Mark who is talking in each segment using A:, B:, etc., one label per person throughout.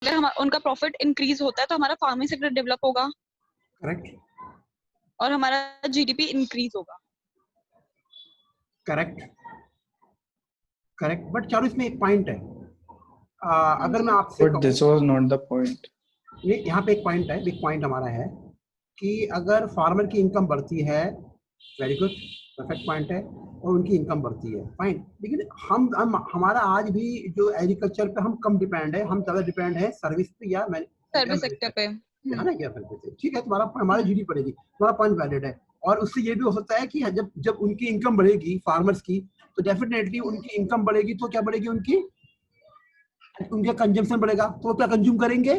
A: अगर उनका profit increase होता है तो हमारा फार्मिंग सेक्टर डेवलप होगा।
B: करेक्ट।
A: और हमारा जीडीपी इंक्रीज होगा।
B: करेक्ट। करेक्ट, बट चारू इसमें एक पॉइंट है। अगर मैं आपसे
C: But this was not the point.
B: ये यहाँ पे एक पॉइंट है, बिग पॉइंट हमारा है कि अगर फार्मर की इनकम बढ़ती है, वेरी गुड, परफेक्ट पॉइंट है, और उनकी इनकम बढ़ती है, फाइन, लेकिन हम हमारा आज भी जो एग्रीकल्चर पे हम कम डिपेंड है, हम ज़्यादा डिपेंड है सर्विस पे या
A: सर्विस सेक्टर पे।
B: है ना, क्या पे, ठीक है, तुम्हारा हमारी जीडी पड़ेगी, तुम्हारा पॉइंट वैलिड है। और उससे ये भी हो सकता है कि जब जब उनकी इनकम बढ़ेगी फार्मर्स की, तो डेफिनेटली उनकी इनकम बढ़ेगी तो क्या बढ़ेगी, उनका कंजम्पशन बढ़ेगा, तो वो क्या कंज्यूम करेंगे,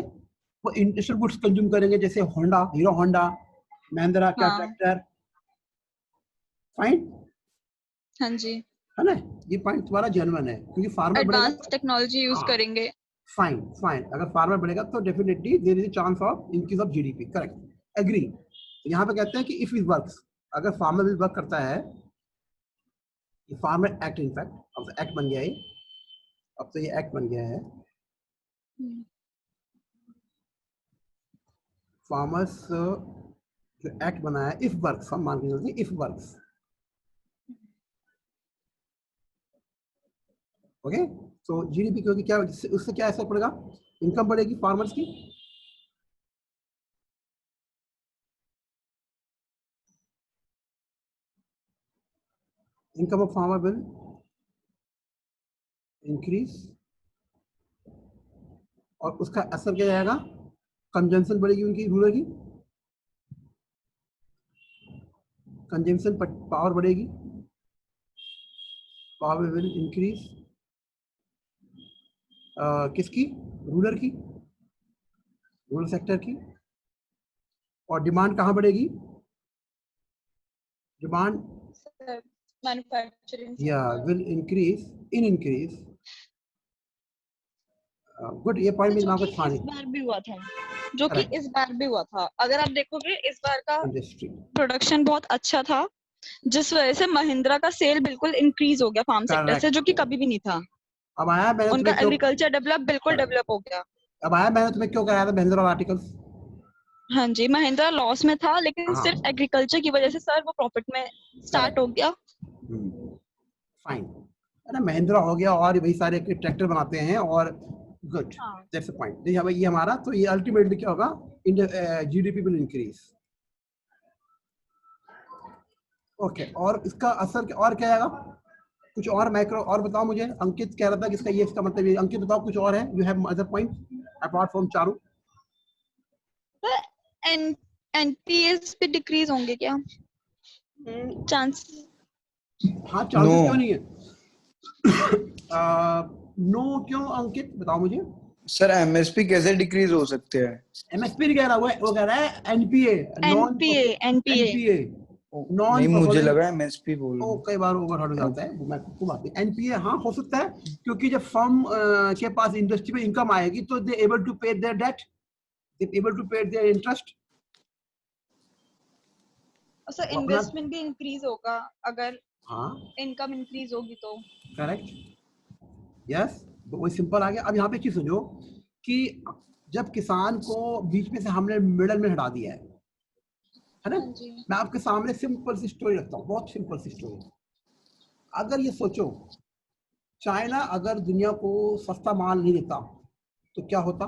B: वो इंडस्ट्रियल गुड्स कंज्यूम करेंगे, जैसे होंडा, हीरो होंडा, महिंद्रा का ट्रैक्टर, फाइन।
A: हाँ जी,
B: है ना, ये पॉइंट तुम्हारा जेन्युइन है, क्योंकि फार्मर बढ़ेगा,
A: एडवांस टेक्नोलॉजी यूज करेंगे।
B: फाइन फाइन, अगर फार्मर बढ़ेगा तो definitely there is a chance of increase of GDP, correct, agree. तो यहाँ पे कहते हैं कि इफ इट वर्क्स, अगर फार्मर विल वर्क करता है, ये फार्मर एक्ट, इनफैक्ट अब तो एक्ट बन गया है, अब तो ये एक्ट बन गया है, फार्मर्स जो एक्ट बना है, इफ वर्क्स, हम मान के चलते हैं इफ वर्क्स, ओके। तो जीडीपी, क्योंकि क्या उससे क्या असर पड़ेगा, इनकम बढ़ेगी फार्मर्स की, income of farmer will increase, और उसका असर क्या जाएगा, कंजम्पशन बढ़ेगी उनकी, रूरल की कंजम्पशन पावर बढ़ेगी, पावर विल इंक्रीज, किसकी, रूरल की, रूरल सेक्टर की। और डिमांड कहाँ बढ़ेगी, डिमांड
A: मैन्युफैक्चरिंग
B: या विल इंक्रीज, इंक्रीज, गुड, ये पॉइंट मेरे दिमाग में था नहीं।
A: इस बार भी हुआ था, जो कि इस बार भी हुआ था, अगर आप देखोगे इस बार का
B: इंडस्ट्री
A: प्रोडक्शन बहुत अच्छा था, जिस वजह से महिंद्रा का सेल बिल्कुल इंक्रीज हो गया फार्म सेक्टर से, जो कि कभी भी नहीं था।
B: अब आया मैंने
A: उनका
B: तुम्हें क्यों,
A: एग्रीकल्चर बिल्कुल डेवलप हो गया।
B: अब आया मैंने तुम्हें क्यों कराया था महिंद्रा आर्टिकल्स।
A: हाँ जी, महिंद्रा लॉस में था, लेकिन
B: हाँ,
A: सिर्फ एग्रीकल्चर की वजह से सर वो प्रॉफिट में स्टार्ट हो गया।
B: फाइन, है ना, महिंद्रा हो गया और वही सारे ट्रैक्टर बनाते हैं, और गुड, दैट्स अ पॉइंट। देखिए भाई, ये हमारा, तो ये अल्टीमेटली क्या होगा, जीडीपी विल इंक्रीज, ओके। और इसका असर और क्या आएगा, कुछ और माइक्रो, और बताओ मुझे, अंकित कह रहा था कि इसका ये, इसका मतलब ये, अंकित बताओ कुछ और है, you have other point apart from Charu.
A: NPS पे डिक्रीज होंगे क्या चांस?
B: हाँ, चांसेस क्यों नहीं है, नो क्यों, अंकित बताओ मुझे।
C: सर एमएसपी कैसे डिक्रीज हो सकते हैं?
B: एमएसपी नहीं कह रहा, वो कह रहा है एनपीए, एनपीए
C: नहीं, मुझे लगा एमएसपी बोल रहे हैं।
B: कई बार ओवरहेड हो जाता है, मैं को बात नहीं, एनपीए हाँ हो सकता है, क्योंकि जब फर्म के पास इंडस्ट्री में इनकम आएगी तो they able to pay their debt, they able to pay their interest.
A: Sir investment भी इंक्रीज होगा अगर
B: हाँ,
A: इनकम इंक्रीज होगी तो।
B: करेक्ट, यस, वो सिंपल आ गया। अब यहाँ पे चीज समझो कि जब किसान को बीच में से हमने मिडल में हटा दिया है ना, मैं आपके सामने सिंपल सी स्टोरी रखता हूँ, बहुत सिंपल सी स्टोरी। अगर ये सोचो, चाइना अगर दुनिया को सस्ता माल नहीं देता तो क्या होता,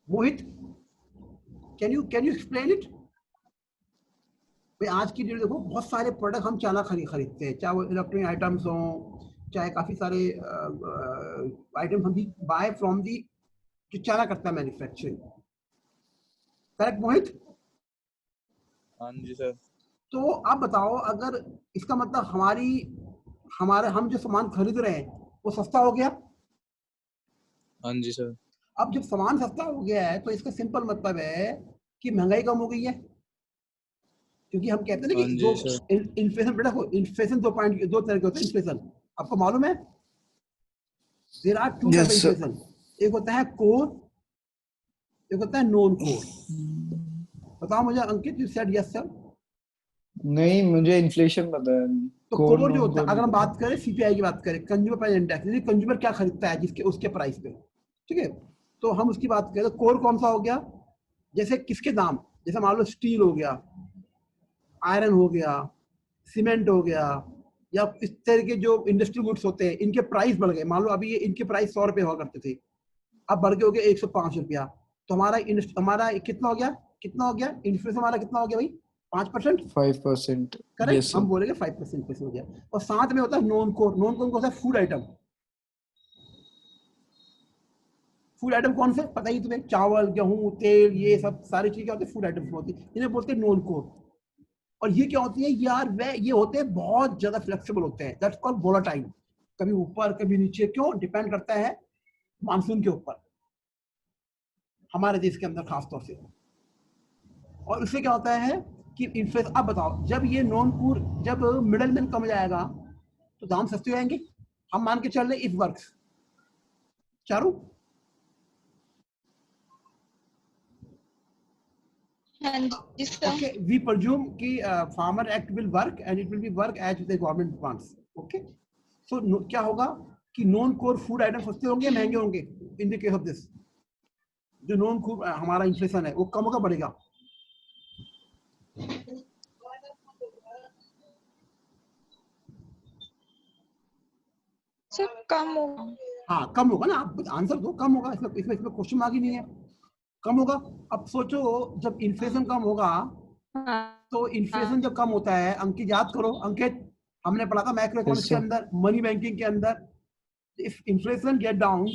B: मोहित, कैन यू एक्सप्लेन इट। भाई आज की डेट देखो, बहुत सारे प्रोडक्ट हम चाइना खरीदते हैं, चाहे वो इलेक्ट्रॉनिक आइटम्स हो, चाहे काफी सारे आइटम हम भी बाय फ्रॉम दी, जो चाइना करता है मैन्युफैक्चरिंग, करेक्ट मोहित?
D: हाँ जी सर।
B: तो आप बताओ, अगर इसका मतलब हमारे हम जो सामान खरीद रहे हैं वो सस्ता हो गया।
D: हाँ जी सर।
B: अब जब सामान सस्ता हो गया है तो इसका सिंपल मतलब है कि महंगाई कम हो गई है, क्योंकि हम कहते हैं ना कि दो इन्फ्लेशन, बेटा इन्फ्लेशन दो तरह के होते हैं इन्फ्लेशन, आपको मालूम है? There are two type of inflation, एक होता है कोर, एक होता है नॉन कोर। बताओ मुझे अंकित, यू सेड यस सर।
C: नहीं, मुझे इन्फ्लेशन पता है।
B: तो कोर जो होता है, अगर हम बात करें सीपीआई की बात करें, कंज्यूमर प्राइस इंडेक्स, कंज्यूमर क्या खरीदता है जिसके उसके प्राइस पे, ठीक है। तो हम उसकी बात करें तो कोर कौन सा हो गया, जैसे किसके दाम, जैसे मान लो स्टील हो गया, आयरन हो गया, सीमेंट हो गया, या इस तरह के जो इंडस्ट्रियल गुड्स होते हैं, इनके प्राइस बढ़ गए। मान लो अभी ये इनके प्राइस 100 रुपए हुआ करते थे, अब बढ़ के हो गए 105 रुपया, तो हमारा कितना हो गया, इन्फ्लेशन हमारा कितना हो गया भाई, 5%,
C: 5%।
B: करेक्ट,
C: yes
B: हम
C: sir।
B: बोलेंगे 5% हो गया। और साथ में होता है नॉन कोर होता है फूड आइटम। फूड आइटम कौन से पता ही तुम्हें, चावल, गेहूं, तेल, ये सब सारी चीजें क्या होती है, फूड आइटम होती है, इन्हें बोलते हैं नॉन कोर। और ये क्या होती है यार, ये होते हैं बहुत ज्यादा फ्लेक्सिबल होते हैं, दैट्स कॉल्ड वोलेटाइल, कभी ऊपर कभी नीचे, क्यों, डिपेंड करता है मानसून के ऊपर, हमारे देश के अंदर खास तौर से। और उससे क्या होता है कि इन्फ्लेशन, अब बताओ, जब ये नॉन कोर, जब मिडल मैन कम जाएगा तो दाम सस्ते हो जाएंगे। हम मान के चल रहे इफ वर्क्स, चारू,
A: हाँ जी सर।
B: okay, we presume कि farmer act will work and it will be work as the government wants, okay, so क्या होगा कि नॉन कोर फूड आइटम सस्ते होंगे, महंगे होंगे in the case of this, जो नॉन कोर हमारा इन्फ्लेशन है वो कम होगा, बढ़ेगा,
A: सर कम होगा।
B: हाँ कम होगा ना, आप आंसर दो, कम होगा, इसमें क्वेश्चन मार्क ही नहीं है, कम होगा। अब सोचो जब इन्फ्लेशन कम होगा,
A: हाँ,
B: तो इन्फ्लेशन जब कम होता है, अंकित याद करो, अंकित हमने पढ़ा था मैक्रो इकोनॉमिक्स के
C: sir।
B: अंदर, मनी बैंकिंग के अंदर, इफ इन्फ्लेशन गेट डाउन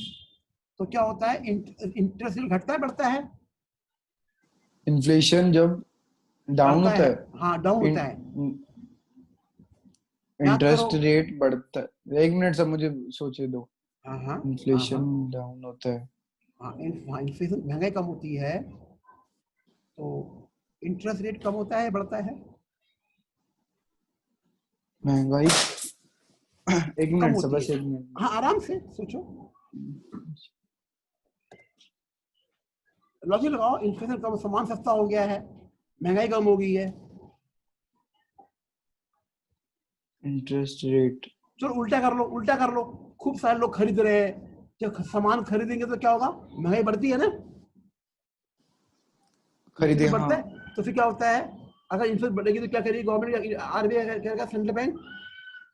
B: तो क्या होता है, इंटरेस्ट रेट घटता है, बढ़ता है,
C: इन्फ्लेशन जब डाउन
B: बढ़ता
C: होता
B: है,
C: है,
B: हाँ डाउन होता है, याद करो,
C: इंटरेस्ट रेट बढ़ता है। एक मिनट सर, मुझे सोचे दो।
B: हाँ हाँ
C: इन्फ्लेशन डाउन होता है,
B: हाँ, इन्फ्लेशन, महंगाई कम होती है तो इंटरेस्ट रेट कम होता है, बढ़ता है,
C: महंगाई एक
B: कम
C: मिनट सर,
B: होती
C: बस
B: है,
C: एक मिनट।
B: हाँ आराम से सोचो, लॉजिक लगाओ, इन्फ्लेशन कम, सामान सस्ता हो गया है, महंगाई कम हो गई है,
C: इंटरेस्ट रेट,
B: चलो उल्टा कर लो, खूब सारे लोग खरीद रहे हैं, जब सामान खरीदेंगे तो क्या होगा, महंगाई बढ़ती है ना,
C: खरीदे,
B: बढ़ता
C: हाँ।
B: है, तो फिर क्या होता है, अगर इंटरेस्ट बढ़ेगी तो क्या करेगी गवर्नमेंट, आरबीआई करेगा, सेंट्रल बैंक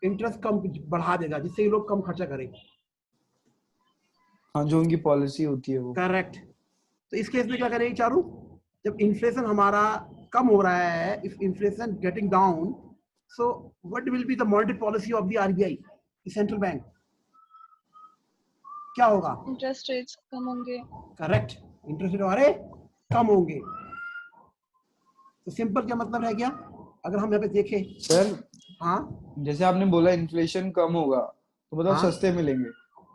B: इंटरेस्ट कम बढ़ा देगा, जिससे ये लोग कम खर्चा करें,
C: हाँ, जो उनकी पॉलिसी होती है वो।
B: करेक्ट। तो इस केस में क्या करेगी चारू, जब इन्फ्लेशन हमारा कम हो रहा है, if inflation getting down, so what will be the monetary policy of the RBI, central bank, क्या होगा,
A: इंटरेस्ट रेट्स कम होंगे।
B: करेक्ट, इंटरेस्ट रेट हमारे कम होंगे। तो सिंपल क्या मतलब है क्या, अगर हम यहाँ पे देखें,
C: सर
B: हाँ
C: जैसे आपने बोला इन्फ्लेशन कम होगा तो मतलब
B: हाँ
C: सस्ते मिलेंगे,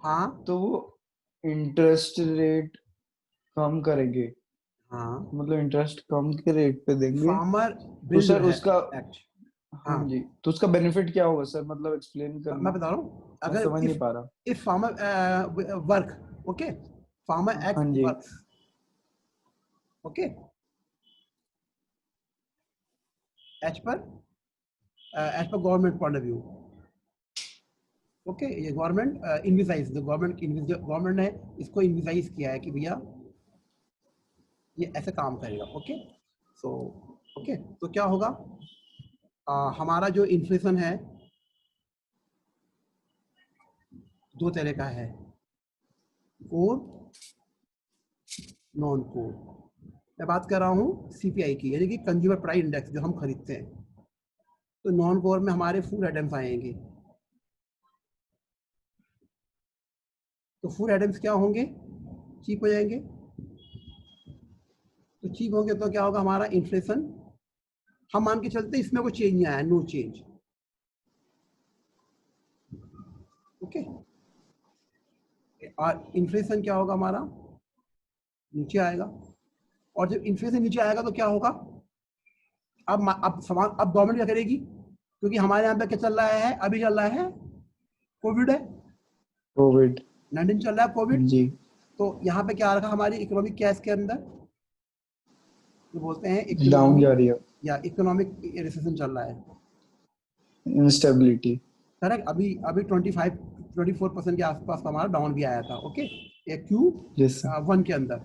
B: हाँ
C: तो वो इंटरेस्ट रेट कम करेंगे,
B: हाँ,
C: मतलब इंटरेस्ट कम के रेट पे देंगे,
B: फार्मर
C: तो
B: बिल
C: सर
B: जो है
C: उसका,
B: एक्ट,
C: हाँ
B: हाँ
C: जी, तो उसका बेनिफिट क्या होगा सर, मतलब एक्सप्लेन
B: मैं
C: करना,
B: बता रहा हूँ,
C: मैं
B: अगर
C: समझ नहीं पा रहा।
B: If farmer work, okay, farmer
C: हाँ
B: एक्ट
C: जी,
B: works, okay, as per government point of view, okay, ये गवर्नमेंट इन्विसाइज, गवर्नमेंट ने इसको इन्विसाइज किया है कि भैया ये ऐसे काम करेगा, ओके, सो ओके, तो क्या होगा, हमारा जो इन्फ्लेशन है दो तरह का है, कोर, नॉन कोर। मैं बात कर रहा हूँ सीपीआई की, यानी कि कंज्यूमर प्राइस इंडेक्स, जो हम खरीदते हैं, तो नॉन कोर में हमारे फूड आइटम्स आएंगे, तो फूड आइटम्स क्या होंगे, चीप हो जाएंगे, तो चीप होंगे तो क्या होगा, हमारा इन्फ्लेशन, हम मान के चलते इसमें कोई चेंज नहीं आया, नो चेंज, ओके, और इन्फ्लेशन क्या होगा हमारा, नीचे आएगा, और जब इन्फ्लेशन नीचे आएगा तो क्या होगा, अब गवर्नमेंट क्या करेगी, क्योंकि हमारे यहाँ पे क्या चल रहा है, अभी चल रहा है कोविड है,
C: कोविड
B: 19 चल रहा है कोविड,
C: जी,
B: तो यहाँ पे क्या रखा हमारी इकोनॉमिक, क्या इसके अंदर जो बोलते हैं
C: डाउन जा
B: इकोनॉमिक,
C: रही है,
B: या इकोनॉमिक रिसेशन चल रहा है,
C: इंस्टेबिलिटी,
B: करेक्ट, अभी 24% के आसपास का हमारा डाउन भी आया था, ओके, क्यू
C: Yes, sir.
B: 1 के अंदर,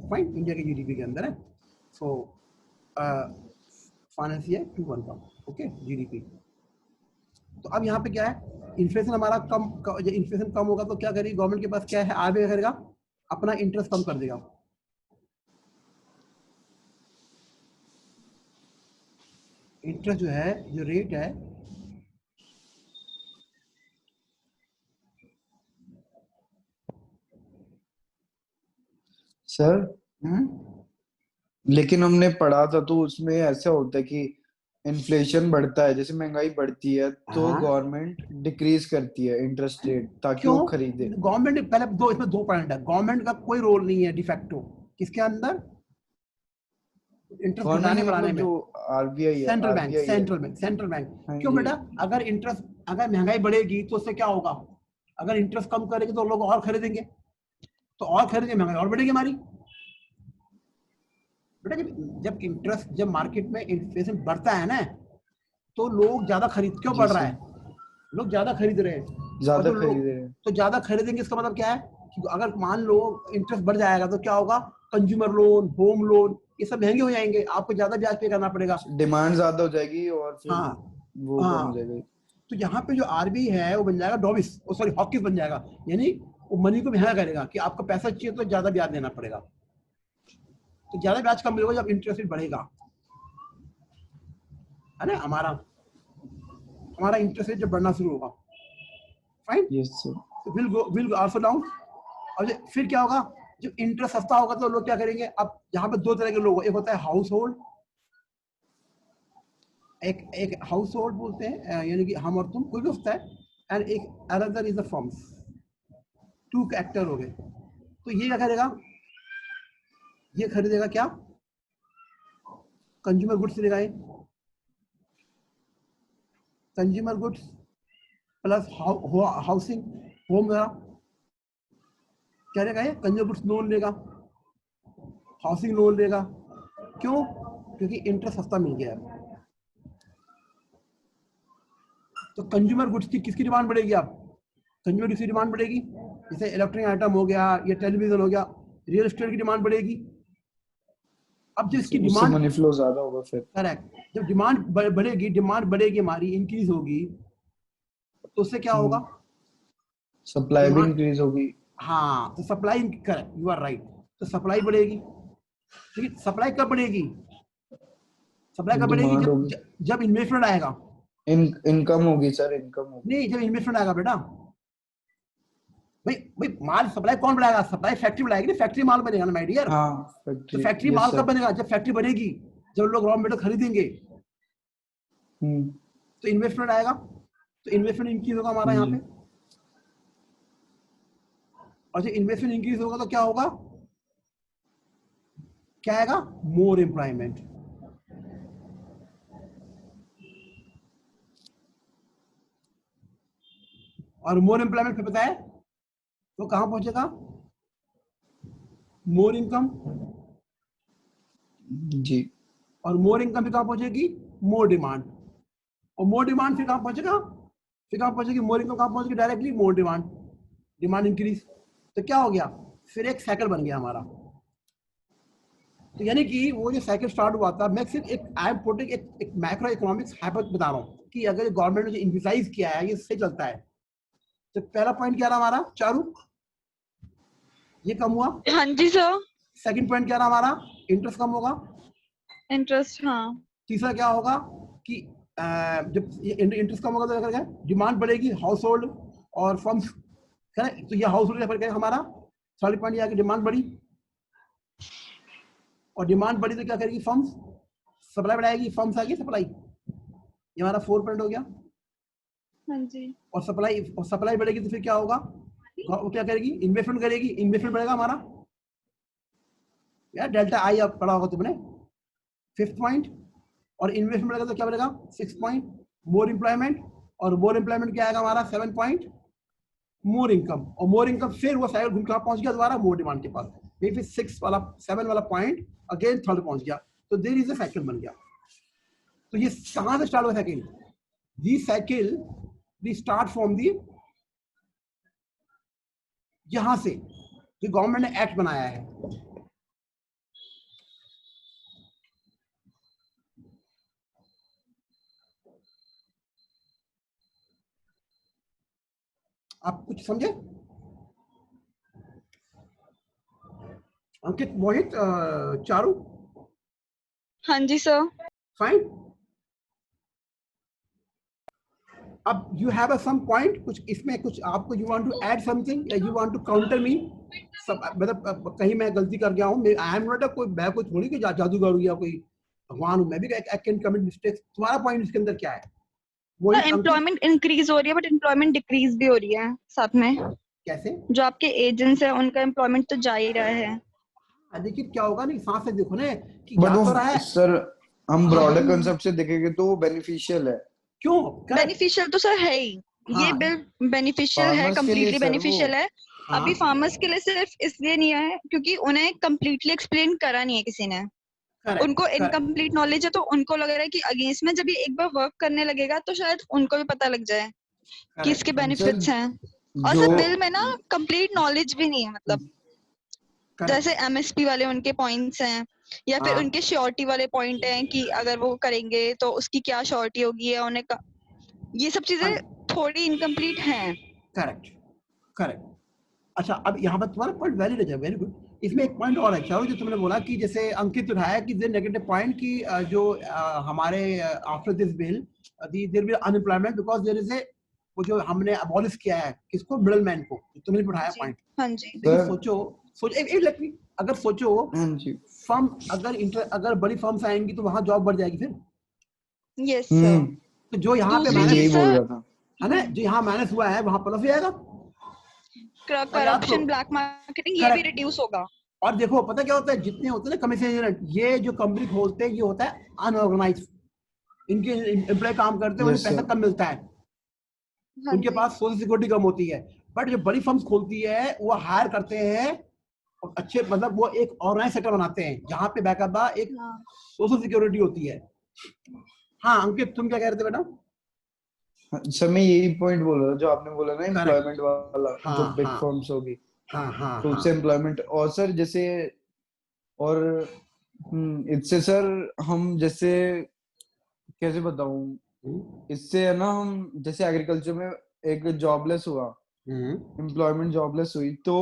B: फाइन, इंडिया के जीडीपी के अंदर है। सो फाइनेंस ये Q1 का, ओके, जीडीपी। तो अब यहाँ पे क्या है, इन्फ्लेशन हमारा इन्फ्लेशन कम होगा तो क्या करेगी गवर्नमेंट के पास, क्या है, आरबीआई करेगा, अपना इंटरेस्ट कम कर देगा। इंटरेस्ट जो है, जो रेट है,
C: सर लेकिन हमने पढ़ा था तो उसमें ऐसा होता है कि इन्फ्लेशन बढ़ता है, जैसे महंगाई बढ़ती है तो
B: हाँ।
C: गवर्नमेंट डिक्रीज करती है इंटरेस्ट रेट ताकि
B: क्यों?
C: वो खरीदे।
B: गवर्नमेंट पहले इसमें दो पॉइंट है, गवर्नमेंट का कोई रोल नहीं है डिफेक्टो किसके अंदर, इंटरेस्ट
C: गवर्नमेंट
B: घटाने बढ़ाने
C: मतलब
B: में।
C: जो आरबीआई है,
B: सेंट्रल बैंक,
C: आरबीआई है।
B: Central bank.
C: हाँ
B: क्यों
C: जी।
B: बेटा, अगर इंटरेस्ट, अगर महंगाई बढ़ेगी तो उससे क्या होगा, अगर इंटरेस्ट कम करेगी तो लोग और खरीदेंगे, तो और खरीदेंगे, महंगाई और बढ़ेगी हमारी। बेटा जब इंटरेस्ट, जब मार्केट में इन्फ्लेशन बढ़ता है ना, तो लोग ज्यादा खरीद, क्यों
C: जी
B: बढ़ रहा
C: सर,
B: है, लोग ज्यादा खरीद रहे हैं। और
C: ज्यादा
B: जो लोग
C: खरीद रहे हैं।
B: तो ज्यादा खरीदेंगे, इसका मतलब क्या है कि अगर मान लो इंटरेस्ट बढ़ जाएगा तो क्या होगा, कंज्यूमर लोन, होम लोन, ये सब महंगे हो जाएंगे, आपको ज्यादा ब्याज पे करना पड़ेगा।
C: डिमांड ज्यादा हो जाएगी और फिर
B: हाँ
C: वो कम हो
B: हाँ।
C: जाएगा।
B: तो यहाँ पे जो आरबीआई है वो बन जाएगा डॉबिस, सॉरी हॉकिस बन जाएगा, यानी वो मनी को महंगा करेगा कि आपको पैसा चाहिए तो ज्यादा ब्याज देना पड़ेगा। तो ज्यादा ब्याज कम मिलेगा जब इंटरेस्ट रेट बढ़ेगा, है ना, हमारा इंटरेस्ट रेट जब बढ़ना शुरू होगा, fine,
C: yes sir.
B: Will also down. और फिर क्या होगा, जब इंटरेस्ट सस्ता होगा तो लोग क्या करेंगे, अब यहाँ पे दो तरह के लोग, एक होता है हाउस होल्ड, एक हाउस होल्ड बोलते हैं, यानी कि हम और तुम, कोई भी होता है, एंड एक another is the firms, two actor हो गए। तो ये क्या करेगा, ये खरीदेगा क्या, कंज्यूमर गुड्स लेगा, ये consumer goods plus housing, home लेगा, क्या लेगा, ये कंज्यूमर गुड्स लोन लेगा, हाउसिंग लोन लेगा। क्यों, क्योंकि इंटरेस्ट सस्ता मिल गया है। तो कंज्यूमर गुड्स की किसकी डिमांड बढ़ेगी, आप कंज्यूमर गुड्स की डिमांड बढ़ेगी, जैसे इलेक्ट्रॉनिक आइटम हो गया या टेलीविजन हो गया, रियल एस्टेट की डिमांड बढ़ेगी। अब जो इसकी डिमांड,
C: मनी फ्लो ज्यादा होगा फिर।
B: करेक्ट, जब डिमांड बढ़ेगी हमारी, इंक्रीज होगी, तो उससे क्या होगा,
C: सप्लाई भी
B: डिमांड,
C: इंक्रीज होगी।
B: हाँ, तो supply, correct, you are right, तो सप्लाई बढ़ेगी। लेकिन सप्लाई कब बढ़ेगी, सप्लाई कब बढ़ेगी,
C: डिमांड होगी,
B: जब इन्वेस्टमेंट आएगा।
C: इनकम होगी सर, इनकम होगी।
B: नहीं, जब इन्वेस्टमेंट आएगा बेटा, भाई माल सप्लाई कौन बढ़ाएगा, सप्लाई फैक्ट्री बढ़ाएगी, फैक्ट्री माल बनेगा ना माय डियर।
C: हाँ
B: तो
C: फैक्ट्री,
B: फैक्ट्री माल कब बनेगा, जब फैक्ट्री बनेगी, जब लोग रॉ मटेरियल खरीदेंगे, तो इन्वेस्टमेंट आएगा, तो इन्वेस्टमेंट इंक्रीज होगा हमारा यहाँ पे। और जब इन्वेस्टमेंट इंक्रीज होगा तो क्या होगा, क्या आएगा, मोर एम्प्लॉयमेंट। और मोर एम्प्लॉयमेंट फिर पता है तो कहां पहुंचेगा, मोर इनकम,
C: जी।
B: और मोर इनकम फिर कहां पहुंचेगी, मोर डिमांड, और मोर डिमांड फिर कहां पहुंचेगा, मोर इनकम कहां पहुंचेगी, डायरेक्टली मोर डिमांड इंक्रीज। तो क्या हो गया, फिर एक साइकिल बन गया हमारा। तो यानी कि वो जो साइकिल स्टार्ट हुआ था, मैं सिर्फ एक आई एम पुटिंग एक मैक्रो इकोनॉमिक्स हाइपोथेसिस बता रहा हूँ कि अगर गवर्नमेंट ने जो इम्प्लिसाइज किया है ये सही चलता है। तो पहला पॉइंट क्या रहा हमारा, चारू, ये कम हुआ।
A: हाँ जी सर।
B: सेकंड पॉइंट क्या रहा हमारा, इंटरेस्ट कम होगा।
A: इंटरेस्ट, हाँ।
B: तीसरा क्या होगा कि जब इंटरेस्ट कम होगा तो क्या करेगा, डिमांड बढ़ेगी, हाउस होल्ड और फर्म्स, तो ये हाउस होल्ड रेफर करेगा हमारा। थर्ड पॉइंट ये आगे डिमांड बढ़ी, और डिमांड बढ़ी तो क्या करेगी, फर्म्स सप्लाई बढ़ाएगी, फर्म्स आएगी सप्लाई, ये हमारा 4 पॉइंट हो गया।
A: हाँ जी।
B: और सप्लाई बढ़ेगी तो फिर क्या होगा, वो क्या करेगी, इन्वेस्टमेंट करेगी, इन्वेस्टमेंट बढ़ेगा हमारा, यार डेल्टा आई अब पढ़ा होगा तुमने, 5th पॉइंट। और इन्वेस्टमेंट बढ़ेगा तो क्या बढ़ेगा, 6th पॉइंट, मोर एम्प्लॉयमेंट, और मोर एम्प्लॉयमेंट क्या आएगा हमारा, 7 पॉइंट, मोर इनकम, और मोर इनकम फिर वो साइकिल घूम कहाँ पहुंच गया, दोबारा मोर डिमांड के पास, ये फिर 7 वाला पॉइंट अगेन थर्ड पहुंच गया, तो देयर इज अ साइकिल बन गया। तो ये कहां से स्टार्ट हुआ cycle, the cycle the start from the, यहां से ये गवर्नमेंट ने एक्ट बनाया है। आप कुछ समझे? अंकित, मोहित, चारू?
A: हाँ जी सर।
B: फाइन। अब you have a some point, कुछ इसमें कुछ आपको you want to add something या you want to counter me? सब मतलब कहीं मैं गलती कर गया हूँ, आई एम नॉट कोई, मैं कोई थोड़ी कोई जादूगर हूँ या कोई भगवान हूँ, मैं भी आई कैन कमिट मिस्टेक्स। तुम्हारा पॉइंट इसके अंदर क्या है? मोहित, अंकित,
A: एम्प्लॉयमेंट इंक्रीज हो रही है बट एम्प्लॉयमेंट डिक्रीज भी हो रही है साथ में।
B: कैसे?
A: जो आपके एजेंट्स है उनका एम्प्लॉयमेंट तो जा ही रहा है।
B: देखिए क्या होगा नहीं, सांस से देखो ना कि
C: बट
B: जा
C: वो
B: तो रहा है।
C: सर हम ब्रॉडर
A: हाँ।
C: कंसेप्ट से देखेंगे तो वो बेनिफिशियल है।
B: क्यों? करेक्ट।
A: बेनिफिशियल तो सर है ही, ये
B: हाँ
A: बिल बेनिफिशियल है,
C: फार्मर्स के लिए
A: कम्प्लीटली
C: सर वो
A: बेनिफिशियल है।
B: हाँ
A: अभी फार्मर्स के लिए सिर्फ इसलिए नहीं है क्योंकि उन्हें कम्प्लीटली एक्सप्लेन करा नहीं है किसी ने।
B: करेक्ट
A: उनको
B: करेक्ट
A: इनकम्प्लीट नॉलेज है तो उनको लग रहा है कि अगेंस्ट में जब ये एक बार वर्क करने लगेगा तो शायद उनको भी पता लग जाए कि इसके
B: करेक्ट
C: सर
A: बेनिफिट्स हैं। और
C: जो
A: सर बिल में ना कंप्लीट नॉलेज भी नहीं है, मतलब
B: करेक्ट।
A: जैसे एमएसपी वाले उनके पॉइंट्स हैं या फिर
B: हाँ
A: उनके श्योरिटी वाले पॉइंट हैं कि अगर वो करेंगे तो उसकी क्या श्योरिटी होगी या उन्हें ये सब चीजें थोड़ी इनकम्प्लीट हैं।
B: Correct correct. अच्छा, अब यहाँ पर तुम्हारा पॉइंट वैलिड है, वेरी गुड। इसमें एक पॉइंट और है चारो, जो तुमने बोला कि जैसे अंकित उठाया कि नेगेटिव पॉइंट की जो हमारे after this bill there will unemployment because there is a, वो जो हमने अबॉलिश किया है किसको, मिडल मैन को, तुमने उठाया
A: जी
B: पॉइंट।
A: हाँ जी।
B: लेकिन
C: सर
B: सोचो एक लेट मी, अगर सोचो
C: हाँ जी
B: फर्म अगर बड़ी फर्म्स आएंगी तो वहां जॉब बढ़ जाएगी फिर।
A: Yes sir.
B: तो जो यहाँ पे
C: मैं
A: दूसरी
B: माइनस
C: यही
A: चीज
C: बोल
A: सर,
C: रहा था।
B: है ना, जो यहाँ माइनस हुआ है वहां प्लस हो जाएगा। और याद तो
A: करप्शन, ब्लैक मार्केटिंग ये भी
B: करेक्ट।
A: रिड्यूस होगा।
B: और देखो पता क्या होता है, जितने होते हैं ना कमीशन एजेंट, ये जो कंपनी खोलते हैं ये होता है अनऑर्गेनाइज, इनके एम्प्लॉय काम करते हैं उन्हें
C: यस
B: पैसा
C: सर
B: कम मिलता है,
A: हाँ
B: उनके
A: जी।
B: पास सोशल सिक्योरिटी कम होती है। बट जो बड़ी फर्म्स खोलती है वो हायर करते हैं और अच्छे, मतलब वो एक ऑर्गेनाइज सेक्टर बनाते हैं जहाँ पे बैकअप एक
A: हाँ
B: सोशल सिक्योरिटी होती है। हाँ अंकित, तुम क्या कह रहे थे बेटा?
C: सर मैं यही पॉइंट बोल रहा था जो आपने बोला ना
B: करेक्ट।
C: एम्प्लॉयमेंट वाला, जो
B: हाँ
C: बिग
B: हाँ
C: फर्म्स होगी
B: हाँ हाँ
C: तो
B: हाँ
C: उससे एम्प्लॉयमेंट। और सर जैसे और इससे सर हम जैसे कैसे बताऊं, इससे है ना हम जैसे एग्रीकल्चर में एक जॉबलेस हुआ,
B: हम्म,
C: एम्प्लॉयमेंट जॉबलेस हुई तो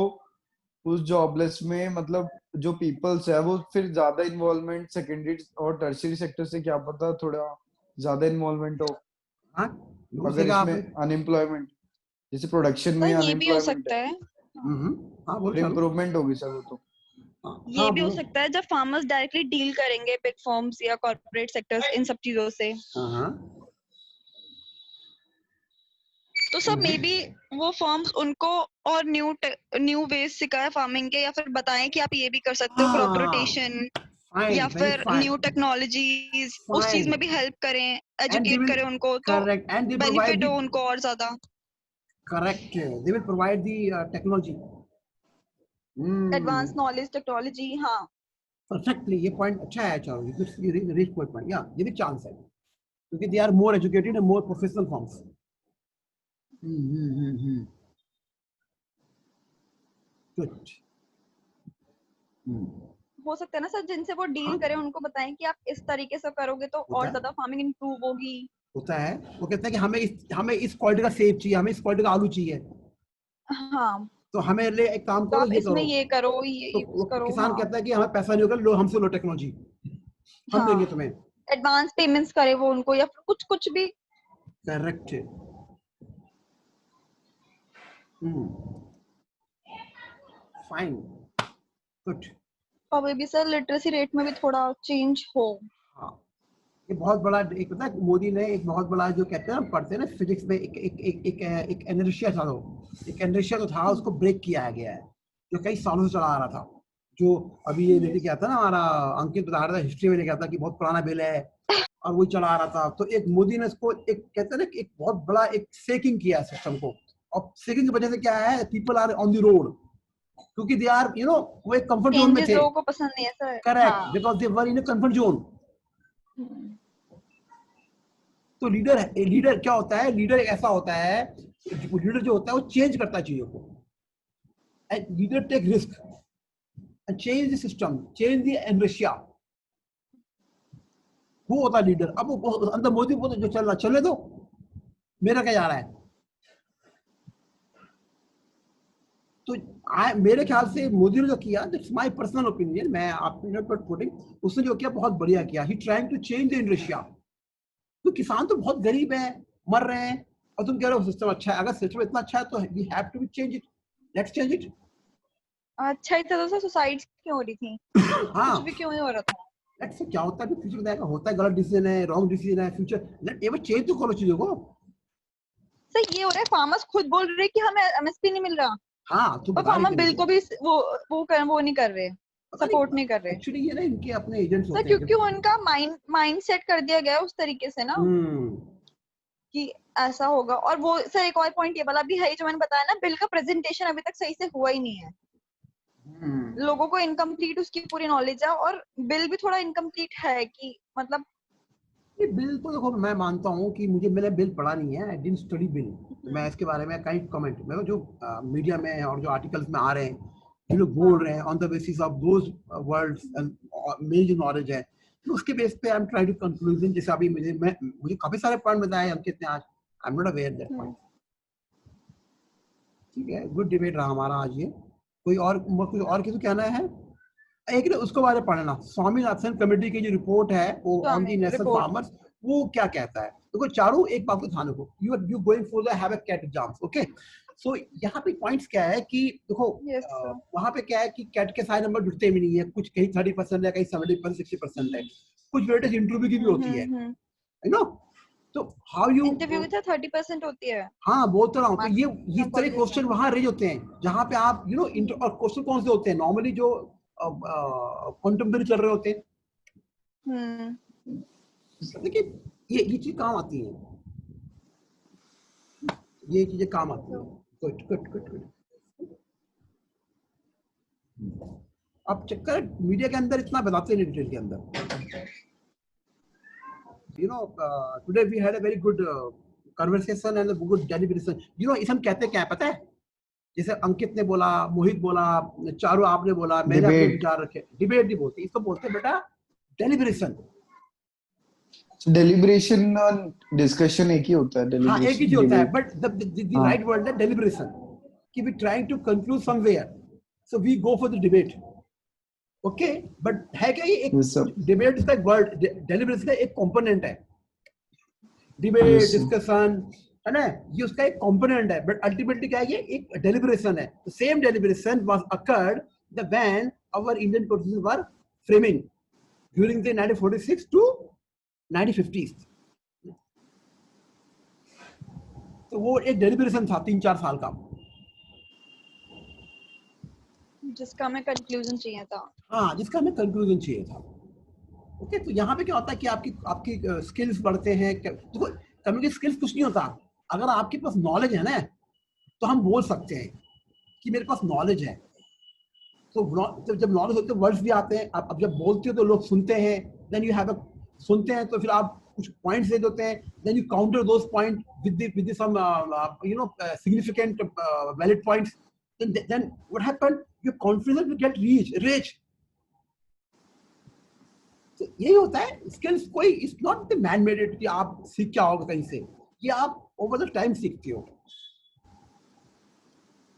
C: उस जॉबलेस में मतलब जो पीपल्स है वो फिर ज्यादा इन्वॉल्वमेंट सेकेंडरी और टर्शियरी सेक्टर से क्या पता थोड़ा ज्यादा इन्वॉल्वमेंट हो।
B: हाँ बिल्कुल सही
C: अगर
B: कहा
C: इसमें
B: आपने।
C: अनएम्प्लॉयमेंट जैसे प्रोडक्शन
A: सर
C: में
A: ये भी हो
C: अनएम्प्लॉयमेंट है
A: सकता है।
B: हम्म, हाँ बोलो
C: फिर
B: चालू।
C: इम्प्रूवमेंट होगी सर वो तो।
B: हाँ
A: ये
B: हाँ
A: भी हो
B: बोलो।
A: सकता है जब फार्मर्स डायरेक्टली डील करेंगे बिग फर्म्स या कॉर्पोरेट सेक्टर्स इन सब चीजों से,
B: हाँ हाँ
A: तो सब मे बी वो फर्म्स उनको और न्यू वेज सिखाए फार्मिंग के, या फिर बताएं कि आप ये भी कर सकते हो, क्रॉप
B: हाँ
A: रोटेशन
B: फाइन,
A: या
B: वेरी
A: फिर
B: फाइन,
A: न्यू टेक्नोलॉजीज उस चीज
B: फाइन।
A: में भी हेल्प करें,
B: And they
A: एजुकेट
B: will,
A: करें उनको, तो
B: correct, and they provide
A: benefit
B: the,
A: हो उनको और ज्यादा।
B: correct, they will provide the technology.
A: Advance
B: hmm,
A: knowledge technology, हाँ।
B: परफेक्टली, ये पॉइंट अच्छा है चारो, ये रीच पॉइंट, या ये भी चांस है क्योंकि they are more educated and more professional forms. Good.
A: हो सकता है ना सर जिनसे वो
B: हाँ
A: डील करें उनको बताएं कि आप इस तरीके से करोगे तो
B: होता
A: और
B: है,
A: ज्यादा फार्मिंग इंप्रूव होगी।
B: होता है। वो कहते हैं कि हमें इस क्वालिटी का सेब चाहिए, हमें इस क्वालिटी का आलू चाहिए,
A: हाँ
B: तो हमें लिए एक काम
A: तो
B: करो,
A: आप
B: ये
A: इसमें
B: करो।
A: ये करो, ये
B: तो
A: यूज
B: वो
A: करो,
B: किसान
A: हाँ।
B: कहता है कि हमें पैसा नहीं होगा, लो हमसे लो टेक्नोलॉजी, हम देंगे
A: हाँ
B: तुम्हें।
A: एडवांस पेमेंट्स करे वो उनको या फिर कुछ कुछ भी।
B: करेक्ट। Fine, good.
A: और वे भी सर लिटरेसी रेट में भी थोड़ा चेंज हो।
B: हाँ, ये बहुत बड़ा एक, पता है मोदी ने एक बहुत बड़ा, जो कहते हैं ना, पढ़ते हैं ना फिजिक्स में, एक इनर्शिया था, एक इनर्शिया तो था, उसको ब्रेक किया गया है, जो कई सालों से चला आ रहा था। जो अभी ये लेके गया था ना, हमारा अंकित बता रहा था, हिस्ट्री में लेके गया था कि बहुत पुराना बिल है और वही चला आ रहा था, तो एक मोदी ने इसको एक, कहते हैं ना, एक बहुत बड़ा एक सेकिंग किया सिस्टम को। और सेकिंग की वजह से क्या है, people are on the road, क्योंकि दे आर वो एक कंफर्ट जोन में
A: चेंजेस
B: थे।
A: लोगों को पसंद नहीं है सर।
B: करेक्ट,
A: हाँ।
B: Because they were in comfort zone.
A: Hmm.
B: तो लीडर क्या होता है, लीडर एक ऐसा होता है, लीडर जो होता है वो चेंज करता है चीजों को। and leader take risk and change the system, change the inertia. वो होता है लीडर. अब वो अंदर मोदी बोलते जो चल रहा चलने दो, मेरा क्या जा रहा है. तो मेरे ख्याल से मोदी ने जो किया, दैट्स माय पर्सनल ओपिनियन, मैं आपको नॉट पुटिंग, उसने जो किया बहुत बढ़िया किया. He trying to change the inertia. तो किसान तो बहुत गरीब है, मर रहे हैं, और तुम कह रहे हो सिस्टम अच्छा है. अगर सिस्टम इतना अच्छा है तो we have to change it. Let's change it.
A: अच्छा ही था तो सुसाइड क्यों हो रही थी?
B: हाँ,
A: कुछ भी क्यों नहीं हो रहा था?
B: लेट्स से क्या होता है फ्यूचर में, होता है गलत डिसीजन है, रॉन्ग डिसीजन है, फ्यूचर लेट एवर चेंज तो करो चीजों को.
A: सर ये हो रहा है, फार्मर्स खुद बोल रहे हैं कि हमें एमएसपी नहीं मिल रहा,
B: हाँ, तो
A: पर
B: बता
A: फार्मर
B: रही
A: बिल को भी वो नहीं कर रहे, सपोर्ट नहीं कर रहे.
B: एक्चुअली ये ना इनके अपने एजेंट्स
A: सर
B: होते हैं.
A: क्योंकि उनका माइंड सेट कर दिया गया है उस तरीके से ना कि ऐसा होगा. और वो सर एक और पॉइंट ये वाला भी है, जो मैंने बताया ना, बिल का प्रेजेंटेशन अभी तक सही से हुआ ही नहीं है. लोगों को इनकम्प्लीट उसकी पूरी नॉलेज है, और बिल भी थोड़ा इनकम्प्लीट है कि मतलब
B: ये बिल तो देखो, मैं मानता हूँ कि मैंने बिल पढ़ा नहीं है, आई डिडंट स्टडी बिल. मैं इसके बारे में कहीं कमेंट, मैं जो मीडिया में और जो आर्टिकल्स में आ रहे हैं, जो लोग बोल रहे हैं on the basis of those words and मेरी जो नॉलेज है, तो उसके बेस पे I am trying to conclusion. जैसे अभी मुझे काफी सारे पॉइंट बताए अंकित ने आज, I am not aware that point. ठीक है, गुड डिबेट रहा हमारा आज ये. कोई और किसी कहना है? एक ना उसको बारे पढ़ना, स्वामीनाथन कमेटी की जो रिपोर्ट है वो ऑन द नेशनल फार्मर्स, वो क्या कहता है. देखो चारों एक बात को ध्यान रखो, you going for the have a CAT exams, okay. So यहाँ पे पॉइंट्स क्या है कि देखो वहां पे क्या है कि कैट के सारे नंबर जुड़ते भी नहीं है, कुछ कहीं 30% है, कहीं 70%, 60% है, कुछ वेटेज इंटरव्यू की भी होती है, यू नो. तो हाउ यू
A: इंटरव्यू की 30% होती है.
B: हाँ, बोल तो रहा हूँ. तो ये तरह क्वेश्चन वहां रेज होते हैं जहाँ पे आप यू नो और क्वेश्चन कौन से होते हैं नॉर्मली जो कंटेम्परेरी चल रहे होते हैं. देखिए ये चीज काम आती है, ये चीजें काम आती है. गुड. अब चक्कर मीडिया के अंदर इतना बताते नहीं डिटेल के अंदर. You know, today we had a very good conversation and a good deliberation. You know, इसे हम कहते क्या है पता है? जैसे अंकित ने बोला, मोहित बोला, चारू आपने बोला, मैंने अपने विचार रखे. डिबेट नहीं बोलते, इसको बोलते बेटा डेलिब्रेशन.
C: डेलिब्रेशन और डिस्कशन एक ही होता है.
B: हाँ, एक ही होता है, बट the right word है डेलिब्रेशन. कि we trying to conclude somewhere, so we go for the debate. Okay, but है क्या ये एक डिबेट का वर्ड, डेलिब्रेशन का एक कंपोनेंट है. डिबेट डिस्कशन है ना, ये उसका एक कंपोनेंट है, बट अल्टीमेटली क्या है, ये एक डेलिब्रेशन है. The same deliberation was occurred the when our Indian constitution were framing during the 1946 to 1950s. तो वो एक डेलिब्रेशन था 3-4 साल का,
A: जिसका हमें कंक्लूजन चाहिए था.
B: हाँ, जिसका हमें कंक्लूजन चाहिए था. ओके, तो यहाँ पे क्या होता है कि आपकी स्किल्स बढ़ते हैं. देखो कम्युनिकेशन स्किल्स कुछ नहीं होता, अगर आपके पास नॉलेज है ना तो हम बोल सकते हैं कि मेरे पास नॉलेज है. तो जब नॉलेज होते हैं वर्ड्स भी आते हैं. अब जब बोलते हो तो लोग सुनते हैं, देन यू हैव सुनते हैं तो फिर आप कुछ पॉइंट्स दे देते हैं, then you counter those point with some you know significant valid points. Then what happened? Your confidence will get rich. तो यही होता है स्किल्स. कोई it's not the man made it कि आप सीख क्या होगा कहीं से, ये आप ओवर द टाइम सीखते हो.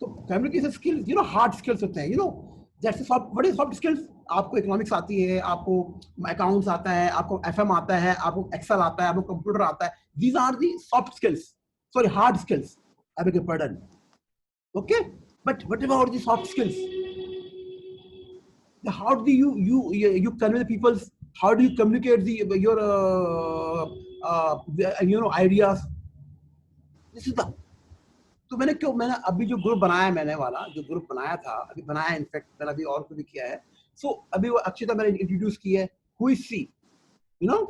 B: तो communication skills you know hard skills होते हैं. You know that's soft. What is soft skills? आपको इकोनॉमिक्स आती है, आपको अकाउंट्स आता है, आपको एफएम आता है, आपको एक्सेल आता है, आपको कंप्यूटर आता है. These are the soft skills, sorry hard skills, I beg your pardon. Okay, but what about the soft skills? How do you convey the people's, how do you communicate your you know ideas? This is the. तो मैंने अभी जो group बनाया, मैंने वाला जो group बनाया था, अभी बनाया, इनफैक्ट मैंने अभी और को भी किया है. सो अभी वो अक्षिता मैंने इंट्रोड्यूस की है, who is she, you know,